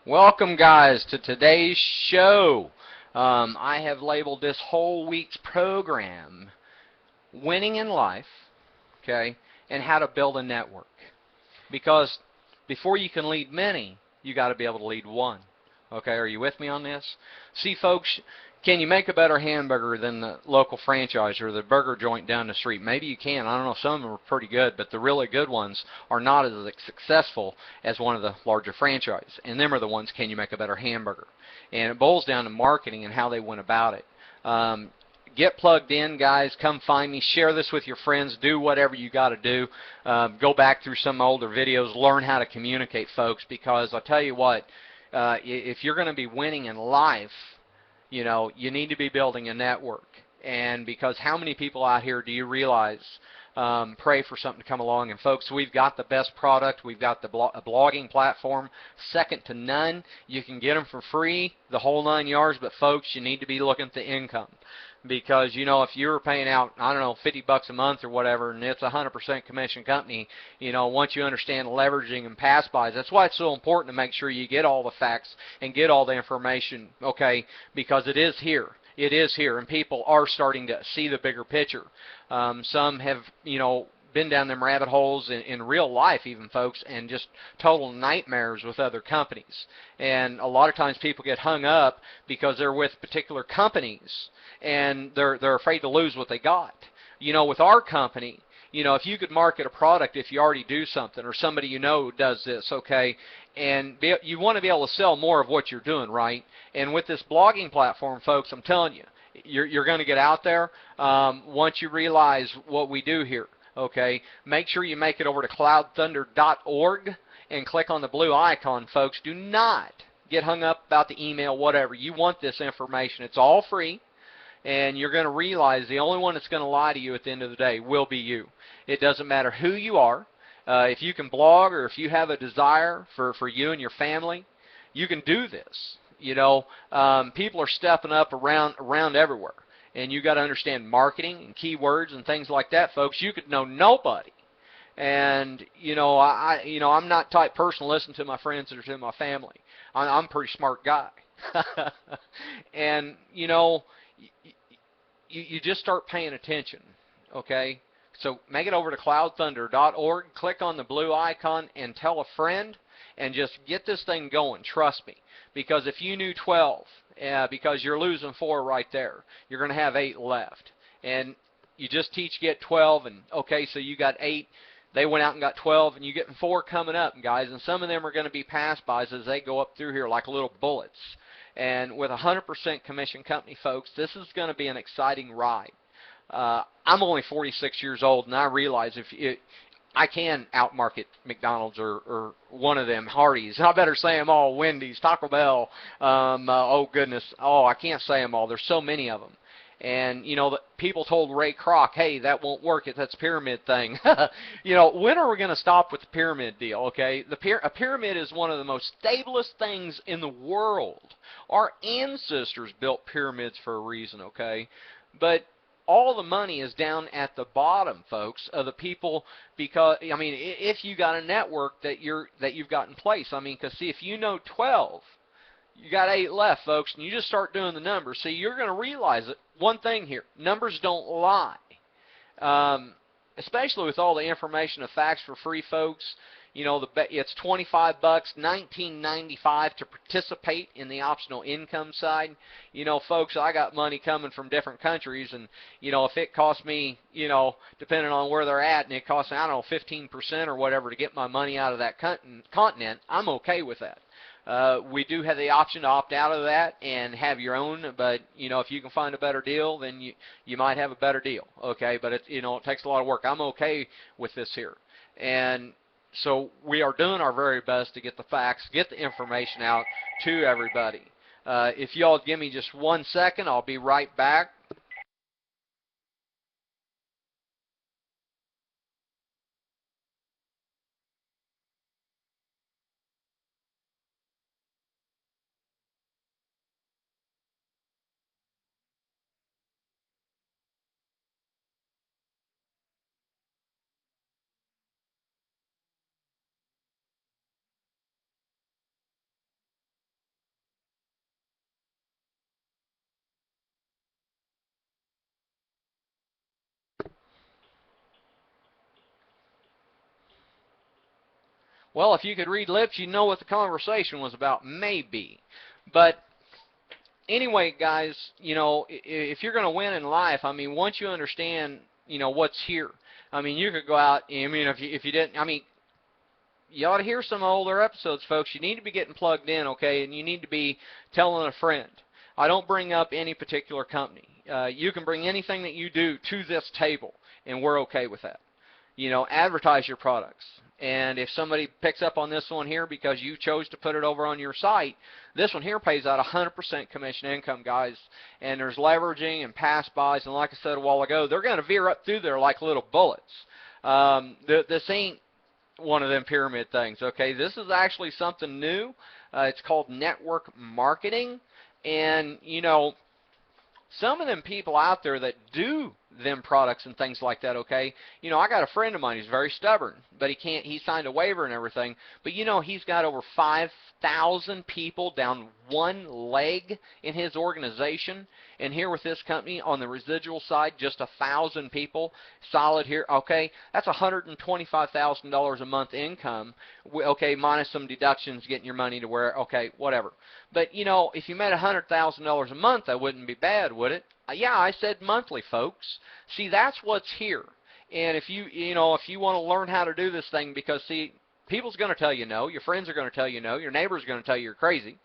Welcome, guys, to today's show. I have labeled this whole week's program Winning in Life, okay, and How to Build a Network. Because before you can lead many, you got to be able to lead one. Okay, are you with me on this? See, folks, can you make a better hamburger than the local franchise or the burger joint down the street? Maybe you can. I don't know. Some of them are pretty good, but the really good ones are not as successful as one of the larger franchises. And them are the ones, can you make a better hamburger? And it boils down to marketing and how they went about it. Get plugged in, guys. Come find me. Share this with your friends. Do whatever you got to do. Go back through some older videos. Learn how to communicate, folks, because I'll tell you what, if you're going to be winning in life, you need to be building a network. And because how many people out here do you realize pray for something to come along? And folks, we've got the best product. We've got the blogging platform, second to none. You can get them for free, the whole 9 yards. But folks, you need to be looking at the income. Because, if you're paying out, I don't know, $50 a month or whatever, and it's a 100% commission company, once you understand leveraging and pass buys, that's why it's so important to make sure you get all the facts and get all the information, okay, because it is here. It is here, and people are starting to see the bigger picture. Some have, been down them rabbit holes in real life even, folks, and just total nightmares with other companies. And a lot of times people get hung up because they're with particular companies and they're afraid to lose what they got. With our company, if you could market a product, if you already do something or somebody does this, okay, and you want to be able to sell more of what you're doing, right? And with this blogging platform, folks, I'm telling you, you're going to get out there once you realize what we do here. Okay, make sure you make it over to cloudthunder.org and click on the blue icon, folks. Do not get hung up about the email, whatever. You want this information. It's all free, and you're going to realize the only one that's going to lie to you at the end of the day will be you. It doesn't matter who you are. If you can blog or if you have a desire for you and your family, you can do this. People are stepping up around everywhere. And you got to understand marketing and keywords and things like that, folks. You could know nobody. And I'm not the type person to listen to my friends or to my family. I'm a pretty smart guy. And you just start paying attention, okay? So make it over to cloudthunder.org, click on the blue icon, and tell a friend, and just get this thing going. Trust me, because if you knew 12. Because you're losing 4 right there. You're going to have 8 left. And you just teach get 12, and okay, so you got 8. They went out and got 12, and you're getting 4 coming up, guys. And some of them are going to be pass-bys as they go up through here like little bullets. And with a 100% commission company, folks, this is going to be an exciting ride. I'm only 46 years old, and I realize I can outmarket McDonald's or one of them, Hardee's. I better say them all, Wendy's, Taco Bell. Oh, goodness. Oh, I can't say them all. There's so many of them. And, people told Ray Kroc, hey, that won't work. That's a pyramid thing. When are we going to stop with the pyramid deal, okay? A pyramid is one of the most stablest things in the world. Our ancestors built pyramids for a reason, okay? But all the money is down at the bottom, folks, of the people, because if you got a network that you've got in place, because see, if you know 12, you got 8 left, folks, and you just start doing the numbers. See, you're going to realize that one thing here: numbers don't lie. Especially with all the information and facts for free, folks. It's $25, $19.95 to participate in the optional income side. Folks, I got money coming from different countries, and if it costs me, depending on where they're at, and it costs, I don't know, 15% or whatever to get my money out of that continent, I'm okay with that. We do have the option to opt out of that and have your own, but if you can find a better deal, then you might have a better deal, okay? But it takes a lot of work. I'm okay with this here, and so we are doing our very best to get the facts, get the information out to everybody. If y'all give me just 1 second, I'll be right back. Well, if you could read lips, you'd know what the conversation was about, maybe. But anyway, guys, if you're going to win in life, I mean, once you understand, what's here, I mean, you could go out, I mean, if you didn't, I mean, you ought to hear some older episodes, folks. You need to be getting plugged in, okay, and you need to be telling a friend. I don't bring up any particular company. You can bring anything that you do to this table, and we're okay with that. Advertise your products. And if somebody picks up on this one here because you chose to put it over on your site, this one here pays out 100% commission income, guys. And there's leveraging and pass buys, and like I said a while ago, they're going to veer up through there like little bullets. This ain't one of them pyramid things, okay? This is actually something new. It's called network marketing. And, some of them people out there that do them products and things like that, okay? I got a friend of mine who's very stubborn, but he signed a waiver and everything. But he's got over 5,000 people down one leg in his organization. And here with this company on the residual side, just 1,000 people solid here, okay? That's $125,000 a month income, okay, minus some deductions, getting your money to where, okay, whatever. But, if you made $100,000 a month, that wouldn't be bad, would it? Yeah, I said monthly, folks. See, that's what's here. And if you want to learn how to do this thing, because, see, people's going to tell you no, your friends are going to tell you no, your neighbors are going to tell you you're crazy.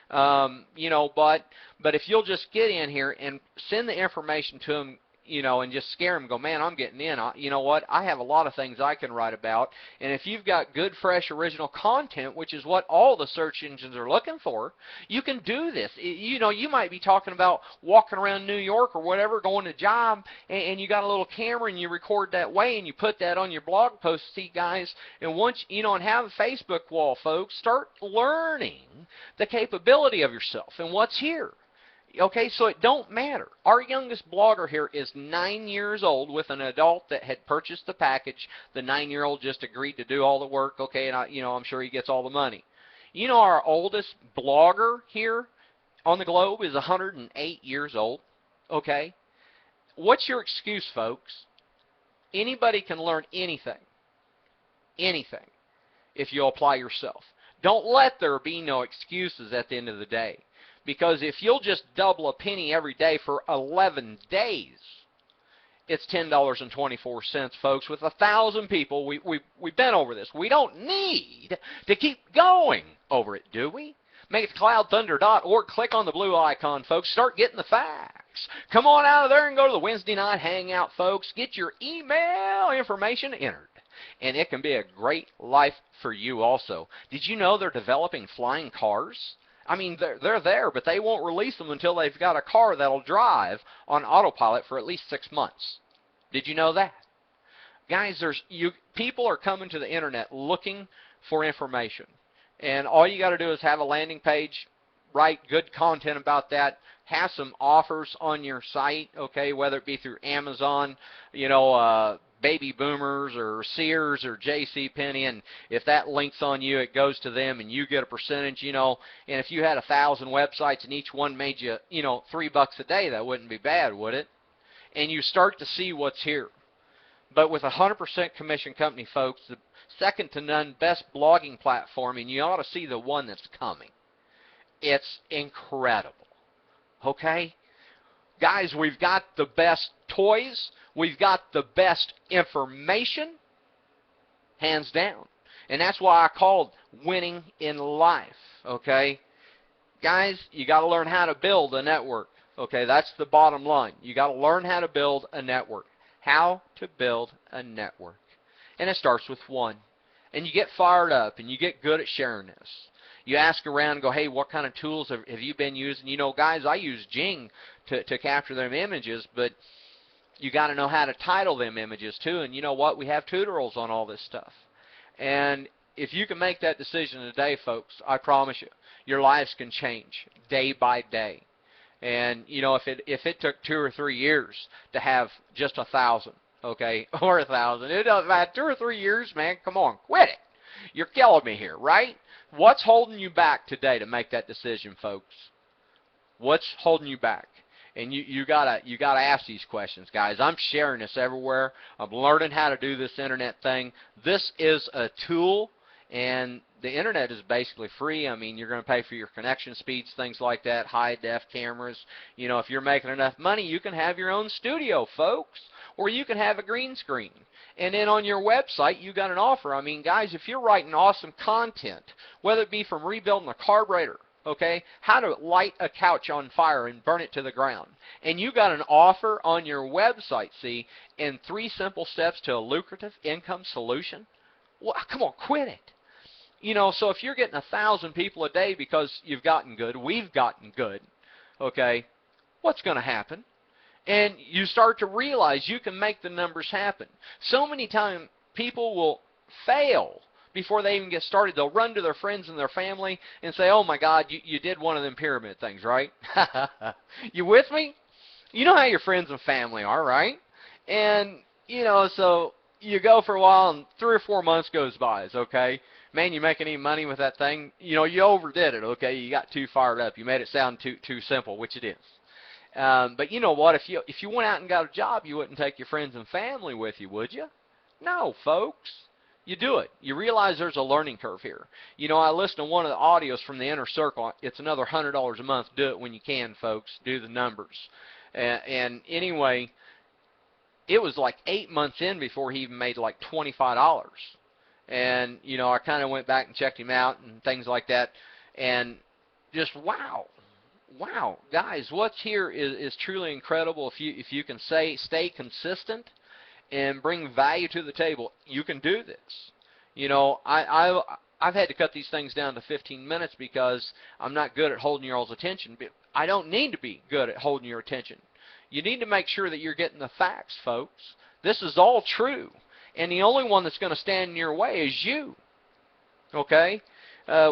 But if you'll just get in here and send the information to them, and just scare them, go, man, I'm getting in. You know what? I have a lot of things I can write about. And if you've got good, fresh, original content, which is what all the search engines are looking for, you can do this. You might be talking about walking around New York or whatever, going to a job, and you got a little camera and you record that way and you put that on your blog post. See, guys, and once, and have a Facebook wall, folks, start learning the capability of yourself and what's here. Okay, so it don't matter. Our youngest blogger here is 9 years old with an adult that had purchased the package. The 9-year-old just agreed to do all the work, okay, and I'm sure he gets all the money. Our oldest blogger here on the globe is 108 years old, okay? What's your excuse, folks? Anybody can learn anything, if you apply yourself. Don't let there be no excuses at the end of the day. Because if you'll just double a penny every day for 11 days, it's $10.24, folks. With 1,000 people, we've been over this. We don't need to keep going over it, do we? Make it to cloudthunder.org. Click on the blue icon, folks. Start getting the facts. Come on out of there and go to the Wednesday night hangout, folks. Get your email information entered. And it can be a great life for you also. Did you know they're developing flying cars? I mean, they're there, but they won't release them until they've got a car that'll drive on autopilot for at least 6 months. Did you know that? Guys, people are coming to the internet looking for information. And all you got to do is have a landing page, write good content about that, have some offers on your site, okay, whether it be through Amazon, Baby Boomers or Sears or J.C. Penney, and if that links on you, it goes to them and you get a percentage, and if you had 1,000 websites and each one made you, $3 a day, that wouldn't be bad, would it? And you start to see what's here. But with a 100% commission company, folks, the second to none best blogging platform, and you ought to see the one that's coming. It's incredible. Okay? Guys, we've got the best toys. We've got the best information, hands down. And that's why I called Winning in Life, okay? Guys, you got to learn how to build a network, okay? That's the bottom line. You got to learn how to build a network. How to build a network. And it starts with one. And you get fired up and you get good at sharing this. You ask around and go, hey, what kind of tools have you been using? Guys, I use Jing to capture them images, but you got to know how to title them images too. And you know what? We have tutorials on all this stuff. And if you can make that decision today, folks, I promise you, your lives can change day by day. And if it took 2 or 3 years to have just 1,000, okay, or 1,000, it doesn't matter. 2 or 3 years, man, come on, quit it. You're killing me here, right? What's holding you back today to make that decision, folks? What's holding you back? And you gotta ask these questions, guys. I'm sharing this everywhere. I'm learning how to do this internet thing. This is a tool, And the internet is basically free. I mean, you're going to pay for your connection speeds, things like that, high def cameras. You know, if you're making enough money, you can have your own studio, folks, or you can have a green screen. And then on your website, you got an offer. I mean, guys, if you're writing awesome content, whether it be from rebuilding a carburetor, okay, how to light a couch on fire and burn it to the ground, and you got an offer on your website, see, in 3 simple steps to a lucrative income solution, well, come on, quit it. You know, so if you're getting 1,000 people a day because you've gotten good, we've gotten good, okay, what's going to happen? And you start to realize you can make the numbers happen. So many times people will fail before they even get started. They'll run to their friends and their family and say, oh my God, you did one of them pyramid things, right? You with me? You know how your friends and family are, right? And, you know, so you go for a while and 3 or 4 months goes by, okay? Man, you making any money with that thing? You know, you overdid it, okay? You got too fired up. You made it sound too simple, which it is. But you know what? If you went out and got a job, you wouldn't take your friends and family with you, would you? No, folks. You do it. You realize there's a learning curve here. You know, I listened to one of the audios from the Inner Circle. It's another $100 a month. Do it when you can, folks. Do the numbers. And anyway, it was like 8 months in before he even made like $25. And, you know, I kind of went back and checked him out and things like that. And just wow. Wow, guys, what's here is truly incredible. If you can stay consistent and bring value to the table, you can do this. You know, I've had to cut these things down to 15 minutes because I'm not good at holding your all's attention. But I don't need to be good at holding your attention. You need to make sure that you're getting the facts, folks. This is all true, and the only one that's going to stand in your way is you. Okay?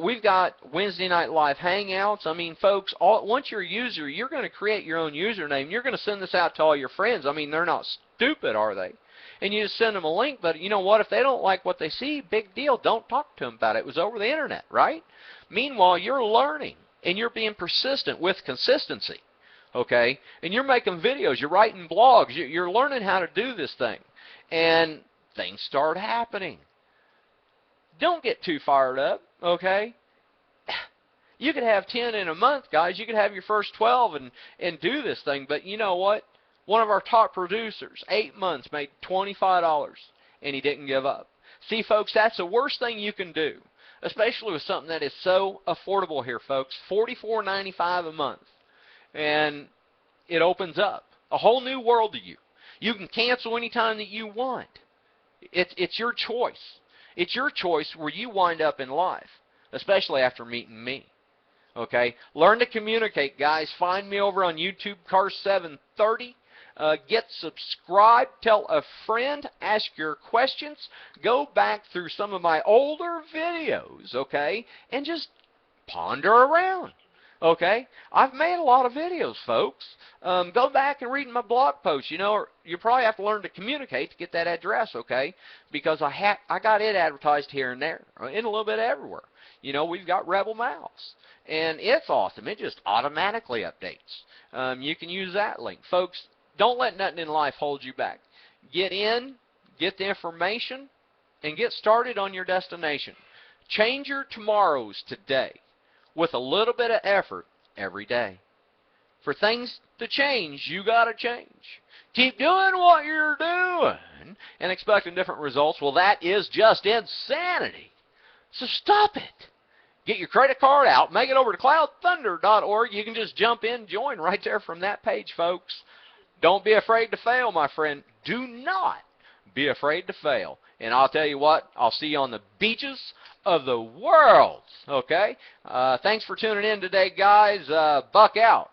We've got Wednesday Night Live Hangouts. I mean, folks, once you're a user, you're going to create your own username. You're going to send this out to all your friends. I mean, they're not stupid, are they? And you just send them a link, but you know what? If they don't like what they see, big deal. Don't talk to them about it. It was over the internet, right? Meanwhile, you're learning, and you're being persistent with consistency, okay? And you're making videos. You're writing blogs. You're learning how to do this thing, and things start happening. Don't get too fired up, okay? You could have 10 in a month, guys. You could have your first 12 and do this thing. But you know what? One of our top producers, 8 months, made $25, and he didn't give up. See, folks, that's the worst thing you can do, especially with something that is so affordable here, folks. $44.95 a month. And it opens up a whole new world to you. You can cancel anytime that you want. It's your choice. It's your choice where you wind up in life, especially after meeting me. Okay? Learn to communicate, guys. Find me over on YouTube, Car730. Get subscribed. Tell a friend. Ask your questions. Go back through some of my older videos, okay? And just ponder around. Okay? I've made a lot of videos, folks. Go back and read my blog posts. You know, you probably have to learn to communicate to get that address, okay? Because I got it advertised here and there, and a little bit everywhere. You know, we've got Rebel Mouse, and it's awesome. It just automatically updates. You can use that link. Folks, don't let nothing in life hold you back. Get in, get the information, and get started on your destination. Change your tomorrows today with a little bit of effort every day. For things to change, you got to change. Keep doing what you're doing and expecting different results. Well, that is just insanity. So stop it. Get your credit card out. Make it over to cloudthunder.org. You can just jump in, join right there from that page, folks. Don't be afraid to fail, my friend. Do not be afraid to fail. And I'll tell you what, I'll see you on the beaches of the world. Okay? Thanks for tuning in today, guys. Buck out.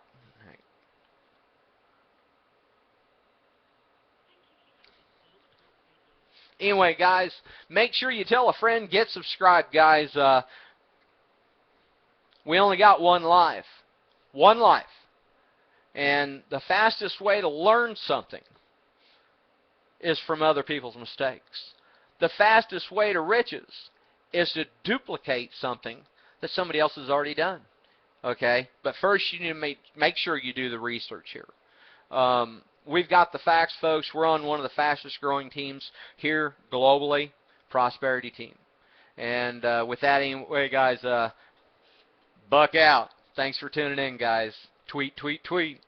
Anyway, guys, make sure you tell a friend, get subscribed, guys. We only got one life. One life. And the fastest way to learn something is from other people's mistakes. The fastest way to riches is to duplicate something that somebody else has already done. Okay? But first you need to make sure you do the research here. We've got the facts, folks. We're on one of the fastest growing teams here globally, Prosperity Team. And with that, anyway, guys, buck out. Thanks for tuning in, guys. Tweet, tweet, tweet.